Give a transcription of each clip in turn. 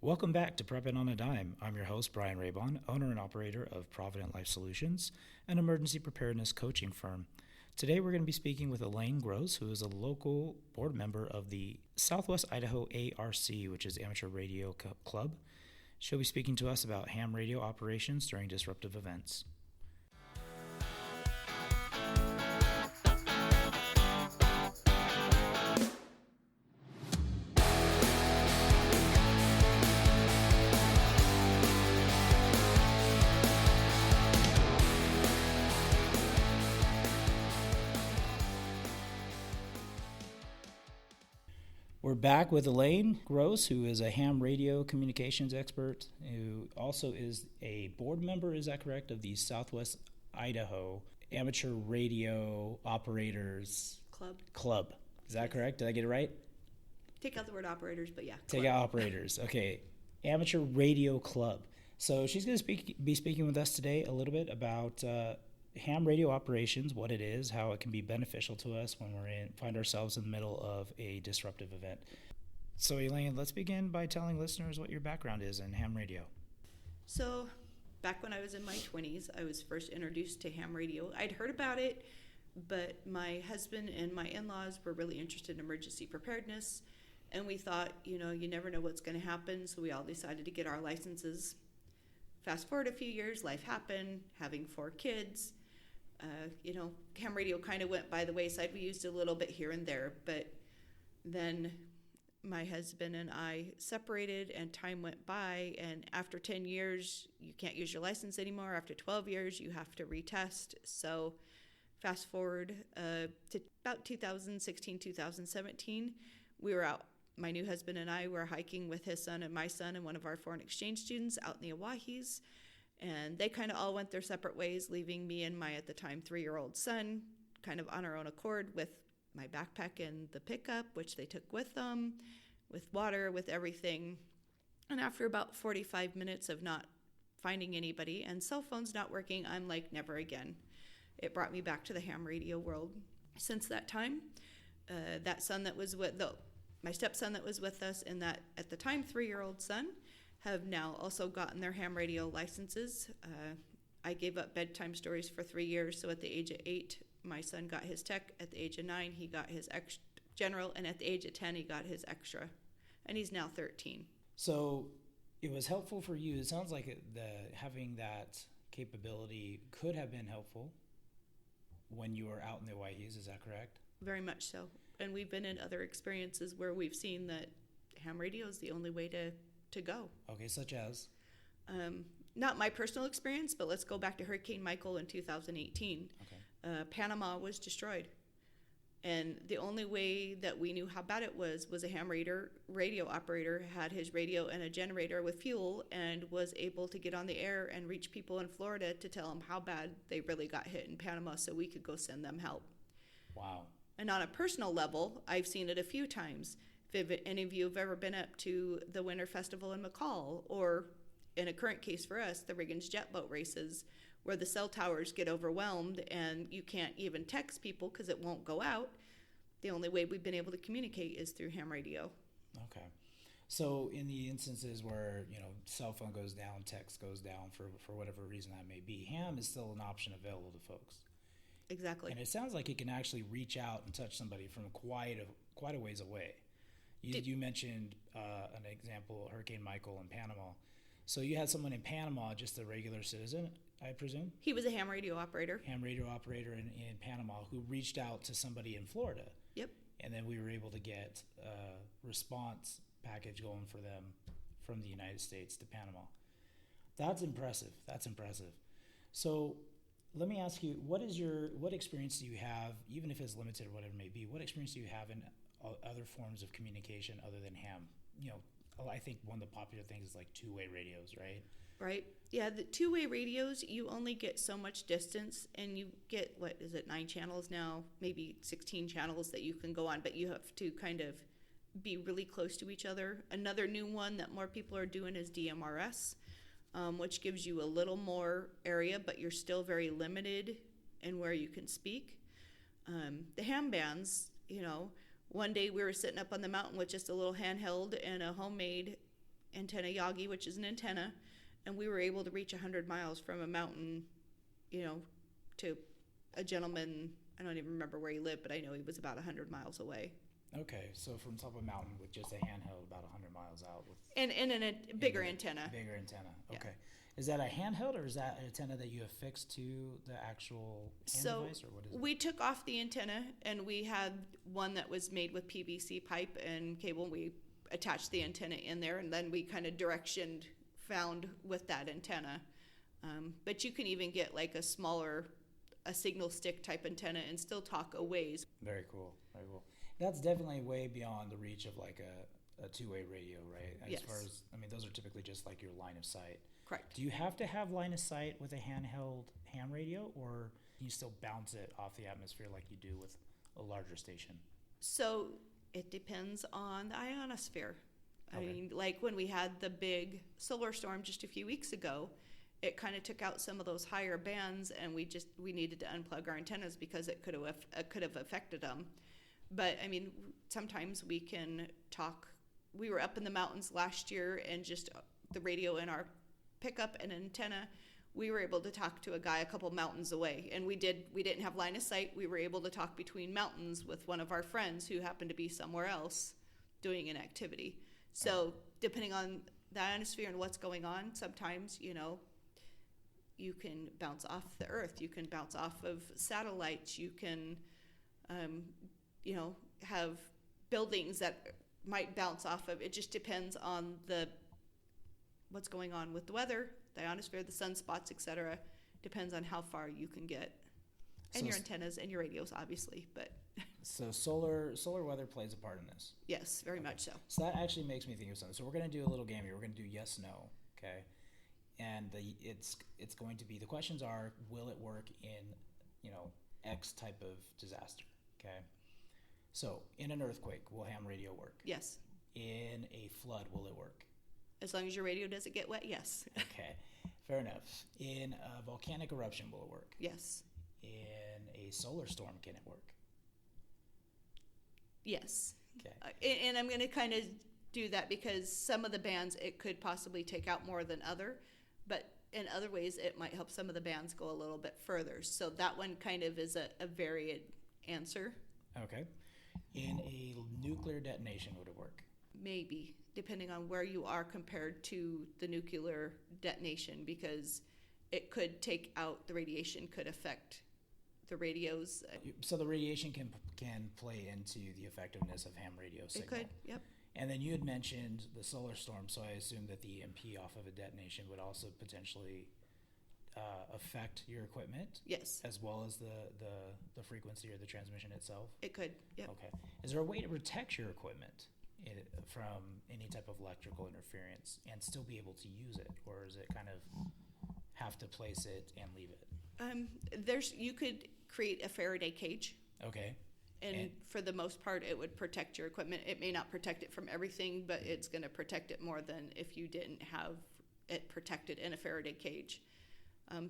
Welcome back to Preppin on a Dime. I'm your host, Brian Raybon, owner and operator of Provident Life Solutions, an emergency preparedness coaching firm. Today we're going to be speaking with Elaine Gross, who is a local board member of the Southwest Idaho ARC, which is Amateur Radio Club. She'll be speaking to us about ham radio operations during disruptive events. We're back with Elaine Gross, who is a ham radio communications expert, who also is a board member, is that correct, of the Southwest Idaho Amateur Radio Operators Club. Is that correct? Did I get it right? Take out the word operators, but yeah. Take out operators. Okay. Amateur Radio Club. So she's going to be speaking with us today a little bit about ham radio operations, what it is, how it can be beneficial to us when find ourselves in the middle of a disruptive event. So Elaine, let's begin by telling listeners what your background is in ham radio. So back when I was in my 20s, I was first introduced to ham radio. I'd heard about it, but my husband and my in-laws were really interested in emergency preparedness, and we thought, you never know what's going to happen, so we all decided to get our licenses. Fast forward a few years, life happened, having 4 kids. Ham radio kind of went by the wayside. We used it a little bit here and there, but then my husband and I separated and time went by, and after 10 years, you can't use your license anymore. After 12 years, you have to retest. So fast forward to about 2016, 2017, we were out. My new husband and I were hiking with his son and my son and one of our foreign exchange students out in the Oahes. And they kind of all went their separate ways, leaving me and my, at the time, 3-year-old son kind of on our own accord with my backpack and the pickup, which they took with them, with water, with everything. And after about 45 minutes of not finding anybody and cell phones not working, I'm like, never again. It brought me back to the ham radio world. Since that time, that son that was my stepson that was with us and that, at the time, 3-year-old son, have now also gotten their ham radio licenses. I gave up bedtime stories for 3 years, so at the age of 8, my son got his tech. At the age of 9, he got his general, and at the age of 10, he got his extra, and he's now 13. So it was helpful for you. It sounds like having that capability could have been helpful when you were out in the Oahes. Is that correct? Very much so. And we've been in other experiences where we've seen that ham radio is the only way to go. Okay, such as? Not my personal experience, but let's go back to Hurricane Michael in 2018. Okay. Panama was destroyed. And the only way that we knew how bad it was a ham radio operator had his radio and a generator with fuel and was able to get on the air and reach people in Florida to tell them how bad they really got hit in Panama so we could go send them help. Wow. And on a personal level, I've seen it a few times. If any of you have ever been up to the Winter Festival in McCall, or in a current case for us, the Riggins jet boat races, where the cell towers get overwhelmed and you can't even text people because it won't go out, the only way we've been able to communicate is through ham radio. Okay. So in the instances where, cell phone goes down, text goes down for whatever reason that may be, ham is still an option available to folks. Exactly. And it sounds like it can actually reach out and touch somebody from quite a ways away. You mentioned an example, Hurricane Michael in Panama. So you had someone in Panama, just a regular citizen, I presume? He was a ham radio operator. Ham radio operator in Panama who reached out to somebody in Florida. Yep. And then we were able to get a response package going for them from the United States to Panama. That's impressive. So let me ask you, what experience do you have, even if it's limited or whatever it may be, what experience do you have in other forms of communication other than ham? I think one of the popular things is like two-way radios, right? Right. Yeah, the two-way radios, you only get so much distance, and you get, 9 channels now, maybe 16 channels that you can go on, but you have to kind of be really close to each other. Another new one that more people are doing is DMRS, which gives you a little more area, but you're still very limited in where you can speak. The ham bands, one day we were sitting up on the mountain with just a little handheld and a homemade antenna Yagi, which is an antenna, and we were able to reach 100 miles from a mountain, to a gentleman. I don't even remember where he lived, but I know he was about 100 miles away. Okay, so from top of a mountain with just a handheld, about 100 miles out with. And a bigger antenna. Bigger antenna. Okay. Yeah. Is that a handheld, or is that an antenna that you affix to the actual hand device, or what is it? We took off the antenna, and we had one that was made with PVC pipe and cable. We attached the antenna in there, and then we kind of found with that antenna. But you can even get like a signal stick type antenna and still talk a ways. Very cool. Very cool. That's definitely way beyond the reach of like a two-way radio, right? Yes. As far as, those are typically just like your line of sight. Correct. Do you have to have line of sight with a handheld ham radio, or can you still bounce it off the atmosphere like you do with a larger station? So it depends on the ionosphere. Okay. I mean, like when we had the big solar storm just a few weeks ago, it kind of took out some of those higher bands, and we needed to unplug our antennas because it could have affected them. But I mean, sometimes we can talk. We were up in the mountains last year, and just the radio in our pickup and antenna, we were able to talk to a guy a couple mountains away, and we didn't have line of sight. We were able to talk between mountains with one of our friends who happened to be somewhere else doing an activity. So depending on the ionosphere and what's going on, sometimes you can bounce off the earth, you can bounce off of satellites, you can have buildings that might bounce off of. It just depends on what's going on with the weather, the ionosphere, the sunspots, etc. Depends on how far you can get, and your antennas and your radios, obviously. But so solar weather plays a part in this. Yes, very much so. So that actually makes me think of something. So we're going to do a little game here. We're going to do yes, no, okay? And it's going to be, the questions are, will it work in X type of disaster, okay? So in an earthquake, will ham radio work? Yes. In a flood, will it work? As long as your radio doesn't get wet, yes. Okay, fair enough. In a volcanic eruption, will it work? Yes. In a solar storm, can it work? Yes. Okay. And I'm going to kind of do that because some of the bands it could possibly take out more than other, but in other ways it might help some of the bands go a little bit further. So that one kind of is a varied answer. Okay. In a nuclear detonation, would it work? Maybe, depending on where you are compared to the nuclear detonation, because it could take out, the radiation could affect the radios. So the radiation can play into the effectiveness of ham radio signal. It could, yep. And then you had mentioned the solar storm, so I assume that the EMP off of a detonation would also potentially affect your equipment? Yes. As well as the frequency or the transmission itself? It could, yep. Okay. Is there a way to protect your equipment from any type of electrical interference and still be able to use it? Or is it kind of have to place it and leave it? You could create a Faraday cage. Okay. And for the most part, it would protect your equipment. It may not protect it from everything, but it's going to protect it more than if you didn't have it protected in a Faraday cage.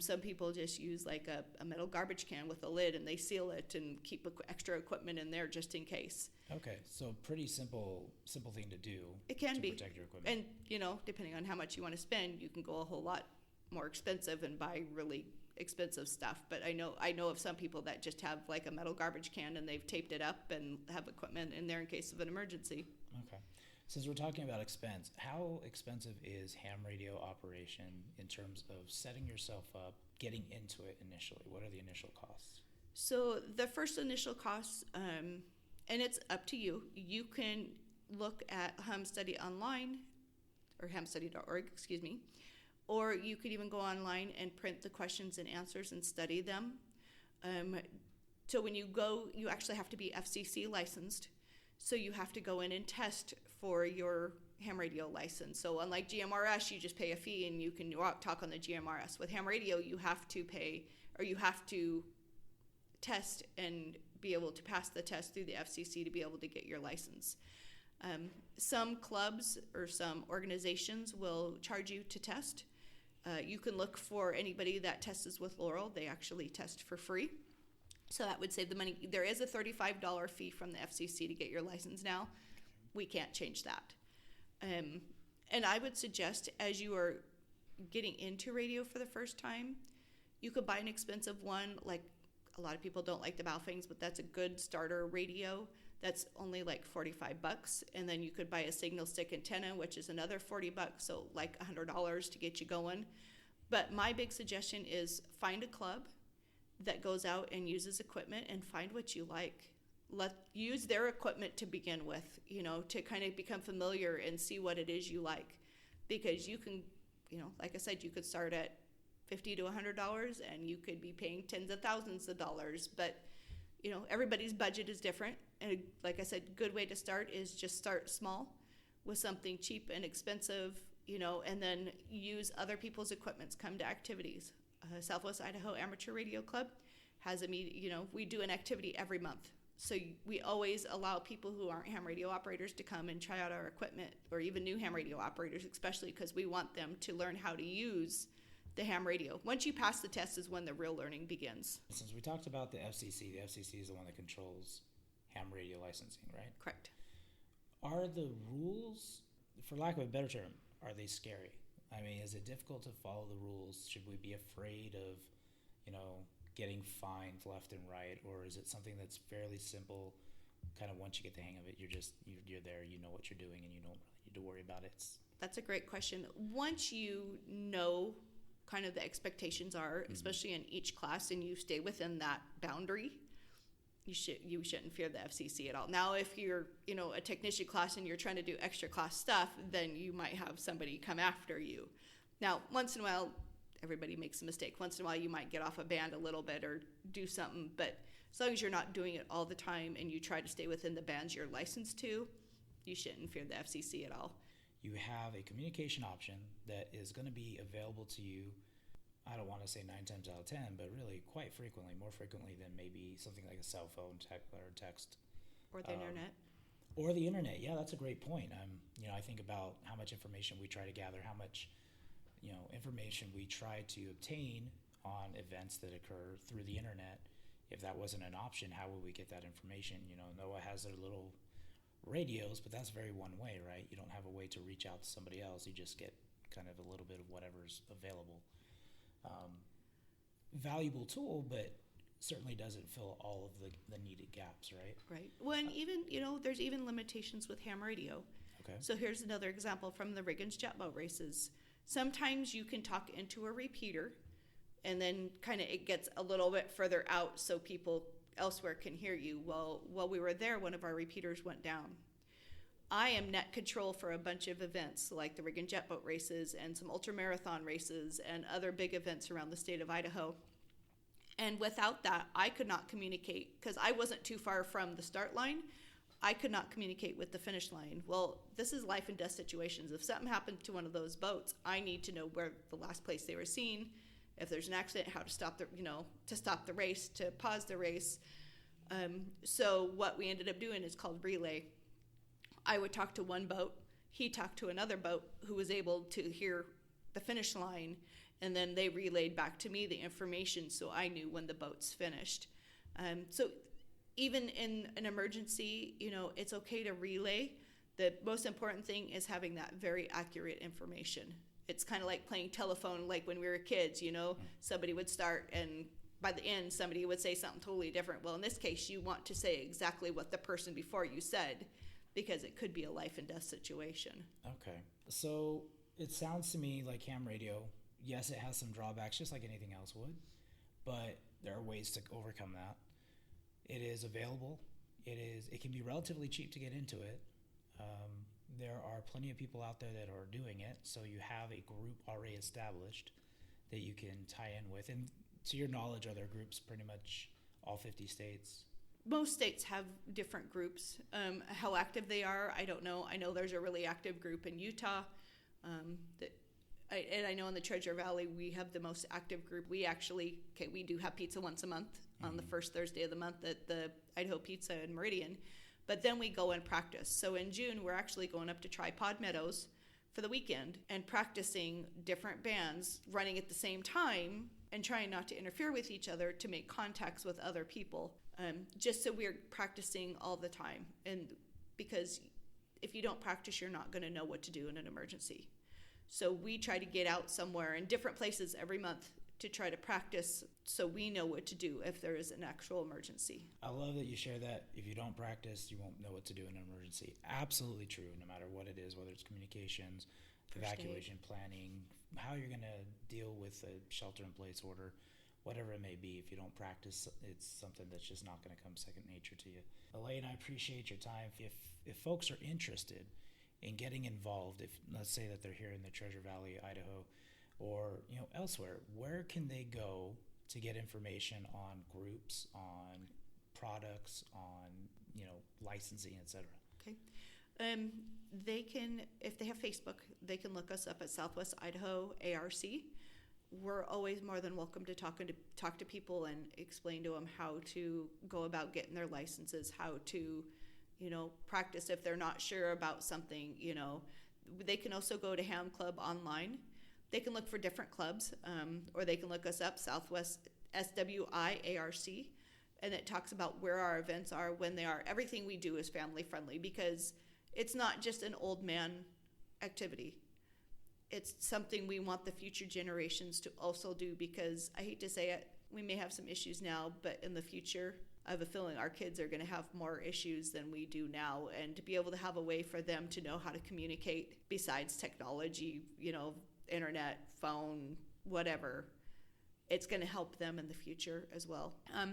Some people just use like a metal garbage can with a lid, and they seal it and keep extra equipment in there just in case. Okay, so pretty simple thing to do. It can be. Protect your equipment. And depending on how much you want to spend, you can go a whole lot more expensive and buy really expensive stuff. But I know of some people that just have like a metal garbage can and they've taped it up and have equipment in there in case of an emergency. Okay. Since we're talking about expense, how expensive is ham radio operation in terms of setting yourself up, getting into it initially? What are the initial costs? So the first initial costs, and it's up to you. You can look at Ham Study online, or hamstudy.org, excuse me, or you could even go online and print the questions and answers and study them. So when you go, you actually have to be FCC licensed. So you have to go in and test for your ham radio license. So unlike GMRS, you just pay a fee and you can talk on the GMRS. With ham radio, you have to pay, or you have to test and be able to pass the test through the FCC to be able to get your license. Some clubs or some organizations will charge you to test. You can look for anybody that tests with Laurel. They actually test for free. So that would save the money. There is a $35 fee from the FCC to get your license now. We can't change that. And I would suggest, as you are getting into radio for the first time, you could buy an expensive one. Like, a lot of people don't like the Baofengs, but that's a good starter radio. That's only like $45. And then you could buy a signal stick antenna, which is another $40. So like $100 to get you going. But my big suggestion is find a club that goes out and uses equipment, and find what you like. Use their equipment to begin with, to kind of become familiar and see what it is you like. Because you can, like I said, you could start at $50 to $100 and you could be paying tens of thousands of dollars. But, everybody's budget is different. And like I said, good way to start is just start small with something cheap and expensive, and then use other people's equipments, come to activities. Southwest Idaho Amateur Radio Club has a meeting, we do an activity every month. So we always allow people who aren't ham radio operators to come and try out our equipment, or even new ham radio operators, especially because we want them to learn how to use the ham radio. Once you pass the test is when the real learning begins. Since we talked about the FCC is the one that controls ham radio licensing, right? Correct. Are the rules, for lack of a better term, are they scary? I mean, is it difficult to follow the rules? Should we be afraid of, getting fined left and right? Or is it something that's fairly simple? Kind of once you get the hang of it, you're there, you know what you're doing, and you don't really need to worry about it. That's a great question. Once you know kind of the expectations are, especially in each class, and you stay within that boundary, you shouldn't fear the FCC at all. Now, if you're, a technician class and you're trying to do extra class stuff, then you might have somebody come after you. Now, once in a while, everybody makes a mistake. Once in a while, you might get off a band a little bit or do something, but as long as you're not doing it all the time and you try to stay within the bands you're licensed to, you shouldn't fear the FCC at all. You have a communication option that is going to be available to you, I don't want to say 9 times out of 10, but really quite frequently, more frequently than maybe something like a cell phone or text. Or the internet. Or the internet. Yeah, that's a great point. I think about how much information we try to gather, how much, information we try to obtain on events that occur through the internet. If that wasn't an option, how would we get that information? NOAA has their little radios, but that's very one way, right? You don't have a way to reach out to somebody else. You just get kind of a little bit of whatever's available. Valuable tool, but certainly doesn't fill all of the needed gaps, right? Right. Well, and even, there's even limitations with ham radio. Okay. So here's another example from the Riggins jet boat races. Sometimes you can talk into a repeater, and then kind of it gets a little bit further out so people elsewhere can hear you. Well, while we were there, one of our repeaters went down. I am net control for a bunch of events like the Riggin jet boat races and some ultramarathon races and other big events around the state of Idaho. And without that, I could not communicate because I wasn't too far from the start line. I could not communicate with the finish line. Well, this is life and death situations. If something happened to one of those boats, I need to know where the last place they were seen. If there's an accident, how to stop the race, to pause the race. So what we ended up doing is called relay. I would talk to one boat, he talked to another boat who was able to hear the finish line, and then they relayed back to me the information so I knew when the boat's finished. So even in an emergency, it's okay to relay. The most important thing is having that very accurate information. It's kind of like playing telephone like when we were kids, somebody would start and by the end somebody would say something totally different. Well, in this case, you want to say exactly what the person before you said, because it could be a life and death situation. Okay. So it sounds to me like ham radio, yes, it has some drawbacks just like anything else would, but there are ways to overcome that. It is available. It can be relatively cheap to get into it. There are plenty of people out there that are doing it, so you have a group already established that you can tie in with. And to your knowledge, are there groups pretty much all 50 states? Most states have different groups. How active they are, I don't know. I know there's a really active group in Utah. And I know in the Treasure Valley, we have the most active group. We do have pizza once a month on the first Thursday of the month at the Idaho Pizza in Meridian. But then we go and practice. So in June, we're actually going up to Tripod Meadows for the weekend and practicing different bands running at the same time and trying not to interfere with each other to make contacts with other people. Just so we're practicing all the time. And because if you don't practice, you're not going to know what to do in an emergency. So we try to get out somewhere in different places every month to try to practice so we know what to do if there is an actual emergency. I love that you share that. If you don't practice, you won't know what to do in an emergency. Absolutely true, no matter what it is, whether it's communications, evacuation planning, how you're going to deal with a shelter-in-place order, whatever it may be. If you don't practice, it's something that's just not going to come second nature to you. Elaine, I appreciate your time. If folks are interested in getting involved, if let's say that they're here in the Treasure Valley, Idaho, or elsewhere, where can they go to get information on groups, on products, on licensing, etc.? Okay. They can, if they have Facebook, they can look us up at Southwest Idaho ARC. We're always more than welcome to talk to people and explain to them how to go about getting their licenses, how to practice if they're not sure about something. They can also go to Ham Club online. They can look for different clubs, or they can look us up, Southwest SWIARC, and it talks about where our events are, when they are. Everything we do is family friendly because it's not just an old man activity. It's something we want the future generations to also do, because I hate to say it, we may have some issues now, but in the future, I have a feeling our kids are going to have more issues than we do now. And to be able to have a way for them to know how to communicate besides technology, internet, phone, whatever, it's going to help them in the future as well.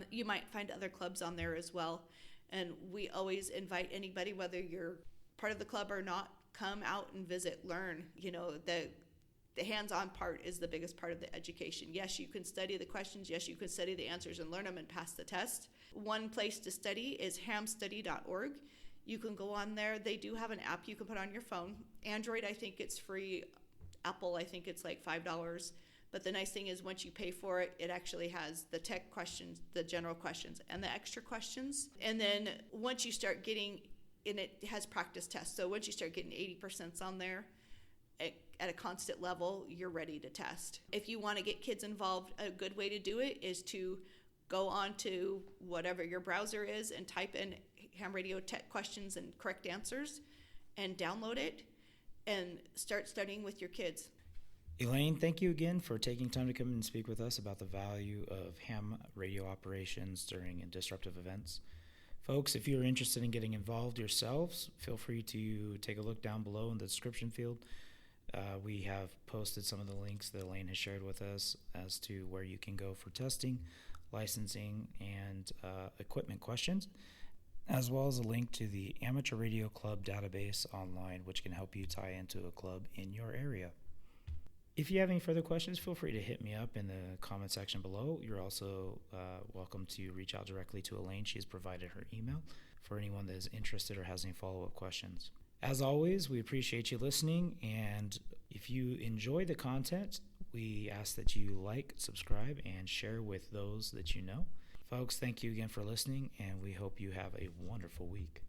You might find other clubs on there as well. And we always invite anybody, whether you're part of the club or not, come out and visit, learn. The hands-on part is the biggest part of the education. Yes, you can study the questions. Yes, you can study the answers and learn them and pass the test. One place to study is hamstudy.org. You can go on there. They do have an app you can put on your phone. Android, I think it's free. Apple, I think it's like $5. But the nice thing is once you pay for it, it actually has the tech questions, the general questions, and the extra questions. And then once you start getting, and it has practice tests. So once you start getting 80% on there at a constant level, you're ready to test. If you want to get kids involved, a good way to do it is to go on to whatever your browser is and type in ham radio tech questions and correct answers and download it and start studying with your kids. Elaine, thank you again for taking time to come and speak with us about the value of ham radio operations during disruptive events. Folks, if you're interested in getting involved yourselves, feel free to take a look down below in the description field. We have posted some of the links that Elaine has shared with us as to where you can go for testing, licensing, and equipment questions, as well as a link to the Amateur Radio Club database online, which can help you tie into a club in your area. If you have any further questions, feel free to hit me up in the comment section below. You're also welcome to reach out directly to Elaine. She has provided her email for anyone that is interested or has any follow-up questions. As always, we appreciate you listening, and if you enjoy the content, we ask that you like, subscribe, and share with those that you know. Folks, thank you again for listening, and we hope you have a wonderful week.